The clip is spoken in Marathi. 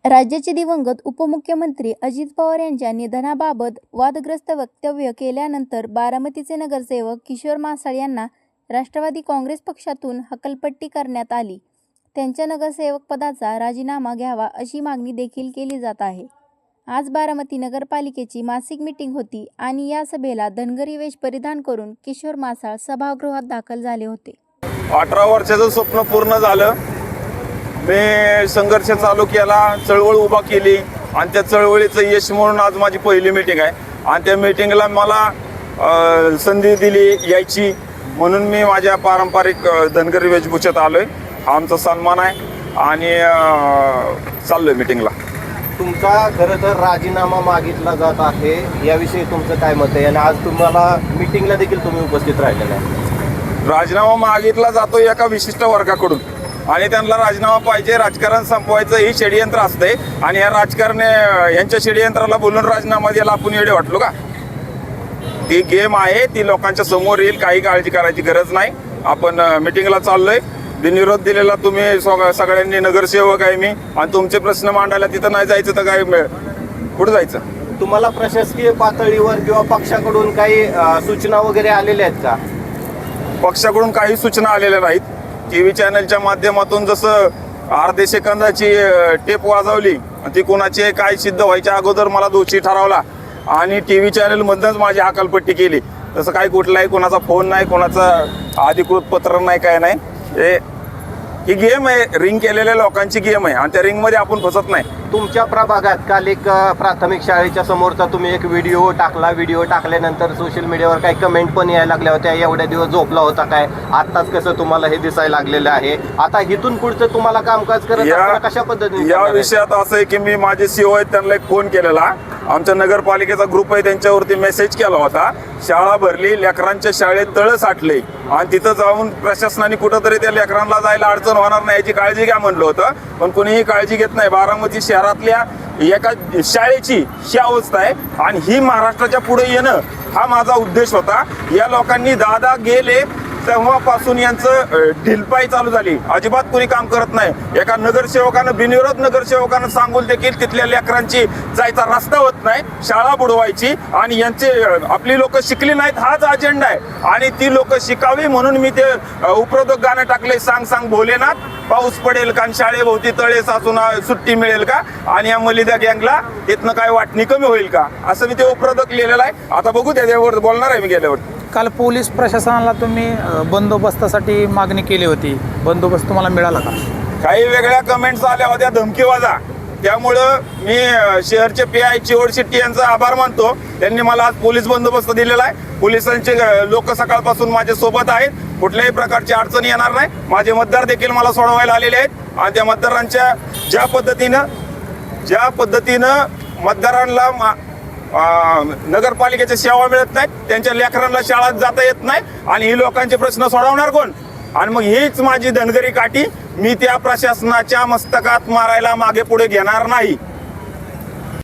राज्याचे दिवंगत उपमुख्यमंत्री अजित पवार यांच्या निधनाबाबत वादग्रस्त वक्तव्य केल्यानंतर बारामतीचे नगरसेवक किशोर मासाळ यांना राष्ट्रवादी काँग्रेस पक्षातून हकालपट्टी करण्यात आली. त्यांच्या नगरसेवक पदाचा राजीनामा घ्यावा अशी मागणी देखील केली जात आहे. आज बारामती नगरपालिकेची मासिक मीटिंग होती आणि या सभेला धनगरी वेश परिधान करून किशोर मासाळ सभागृहात दाखल झाले होते. 18 वर्षाचं स्वप्न पूर्ण झालं. मी संघर्ष चालू केला, चळवळ उभा केली आणि त्या चळवळीचं यश म्हणून आज माझी पहिली मीटिंग आहे आणि त्या मीटिंगला मला संधी दिली यायची म्हणून मी माझ्या पारंपरिक धनगरी वेशभूषेत आलोय. हा आमचा सन्मान आहे आणि चाललोय मीटिंगला. तुमचा खरं तर राजीनामा मागितला जात आहे, याविषयी तुमचं काय मत आहे आणि आज तुम्हाला मीटिंगला देखील तुम्ही उपस्थित राहिलेला आहे. राजीनामा मागितला जातो एका विशिष्ट वर्गाकडून आणि त्यांना राजीनामा पाहिजे. राजकारण संपवायचं ही षडयंत्र असते आणि या यांच्या षडयंत्राला बोलून राजीनामा द्यायला आपण एवढे वाटलो का? ती गेम आहे, ती लोकांच्या समोर येईल, काही काळजी करायची गरज नाही. आपण मीटिंगला चाललोय. बिनविरोध दिलेला तुम्ही सगळ्यांनी नगरसेवक आहे मी आणि तुमचे प्रश्न मांडायला तिथं नाही जायचं तर काय कुठं जायचं? तुम्हाला प्रशासकीय पातळीवर किंवा पक्षाकडून काही सूचना वगैरे आलेल्या आहेत का? पक्षाकडून काही सूचना आलेल्या नाहीत. TV चॅनलच्या माध्यमातून जसं अर्धे सेकंदाची टेप वाजवली ती कोणाची काय सिद्ध व्हायच्या अगोदर मला दोषी ठरवला आणि TV चॅनलमधूनच माझी हकालपट्टी केली. तसं काही कुठलाही कोणाचा फोन नाही, कोणाचा अधिकृत पत्र नाही, काय नाही. ही गेम आहे, रिंग केलेल्या लोकांची गेम आहे आणि त्या रिंगमध्ये आपण फसत नाही. तुमच्या प्रभागात काल एक प्राथमिक शाळेच्या समोरचा तुम्ही एक व्हिडिओ टाकल्यानंतर सोशल मीडियावर काही कमेंट पण यायला लागल्या होत्या, एवढ्या दिवस झोपला होता काय, आताच कसं तुम्हाला हे दिसायला लागलेलं आहे. आता इथून पुढचं तुम्हाला कामकाज करत कशा पद्धतीने? या विषयात असं आहे की मी माझे CEO आहेत त्यांना एक फोन केलेला, आमच्या नगरपालिकेचा ग्रुप आहे त्यांच्यावरती मेसेज केला होता. शाळा भरली, लेकरांच्या शाळेत तळं साठले आणि तिथं जाऊन प्रशासनाने कुठंतरी त्या लेकरांना जायला अडचण होणार नाही याची काळजी घ्या म्हणलं होतं, पण कोणीही काळजी घेत नाही. बारामती शहरातल्या एका शाळेची ही अवस्था आहे आणि ही महाराष्ट्राच्या पुढे येणं हा माझा उद्देश होता. या लोकांनी दादा गेले तेव्हापासून यांचं ढिलपाई चालू झाली. अजिबात कोणी काम करत नाही. एका नगरसेवकानं बिनविरोध नगरसेवकानं सांगून देखील तिथल्या लेकरांची जायचा रस्ता होत नाही, शाळा बुडवायची आणि यांचे आपली लोक शिकली नाहीत हाच अजेंडा आहे आणि ती लोक शिकावी म्हणून मी ते उपरोधक गाणं टाकले, सांग सांग भोलेनाथ पाऊस पडेल का, शाळेभोवती तळे साचून सुट्टी मिळेल का आणि या मलिदा गँगला इथनं काय वाटणी कमी होईल का, असं मी ते उपरोधक लिहिलेलं आहे. आता बघू त्याच्यावर बोलणार आहे मी गेल्यावर. काल पोलीस प्रशासनाला तुम्ही बंदोबस्तासाठी मागणी केली होती, बंदोबस्त तुम्हाला मिळाला का? काही वेगळ्या कमेंट्स आल्या होत्या धमकीवाजा, त्यामुळं मी शहरचे PI चिवड शेट्टी यांचा आभार मानतो. त्यांनी मला आज पोलीस बंदोबस्त दिलेला आहे. पोलिसांचे लोक सकाळपासून माझ्या सोबत आहेत, कुठल्याही प्रकारची अडचणी येणार नाही. माझे मतदार देखील मला सोडवायला आलेले आहेत आणि त्या मतदारांच्या ज्या पद्धतीनं मतदारांना नगरपालिकेच्या सेवा मिळत नाहीत, त्यांच्या लेकरांना शाळेत जाता येत नाही आणि ही लोकांचे प्रश्न सोडवणार कोण? आणि मग हीच माझी धनगरी काठी मी त्या प्रशासनाच्या मस्तकात मारायला मागे पुढे घेणार नाही.